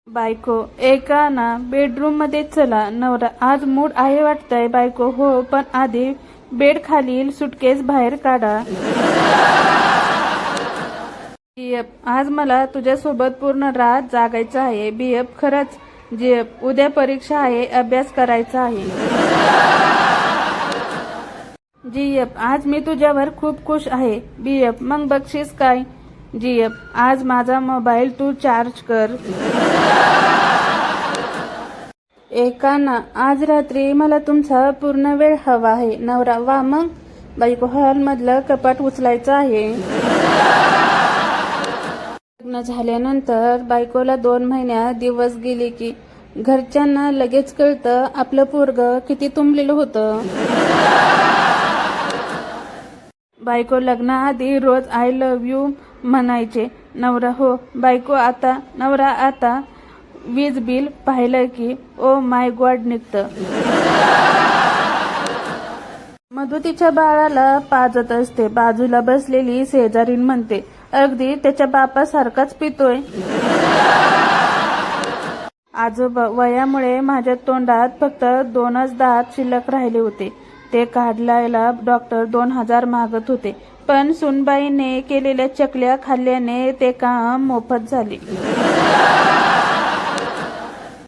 बायको, एका ना बेडरूम मध्ये चला. नवरा, आज मूड आहे वाटतंय. बायको, हो, पण आधी बेड खालील सुटकेस बाहेर काढा. जीएफ, आज मला तुझ्यासोबत पूर्ण रात जागायचं आहे. बीएफ, खरंच. जीएफ, उद्या परीक्षा आहे, अभ्यास करायचा आहे. जीएफ, आज मी तुझ्यावर खूप खुश आहे. बीएफ, मग बक्षीस काय? जीएफ, आज माझा मोबाईल तू चार्ज कर. एका ना, आज रात्री मला तुमचा पूर्ण वेळ हवा आहे. नवरा, वा, मग? बायको, हॉलमधलं कपाट उचलायचं आहे. लग्न झाल्यानंतर बायकोला 2 महिन्यात दिवस गेले की घरच्यांना लगेच कळतं आपलं पोरगं किती तुंबलेलं होतं. बायको, लग्नाआधी रोज आय लव्ह यू म्हणायचे. नवरा, हो. बायको, आता? नवरा, आता वीज बिल पाहिलं की ओ माय गॉड निघतं. मधू तिच्या बाळाला पाजत असते. बाजूला बसलेली शेजारीण म्हणते, अगदी त्याच्या बापासारखाच पितोय. आजोबा, वयामुळे माझ्या तोंडात फक्त 2च दात शिल्लक राहिले होते. ते काढायला डॉक्टर 2000 मागत होते, पण सुनबाईने केलेल्या चकल्या खाल्ल्याने ते काम मोफत झाले.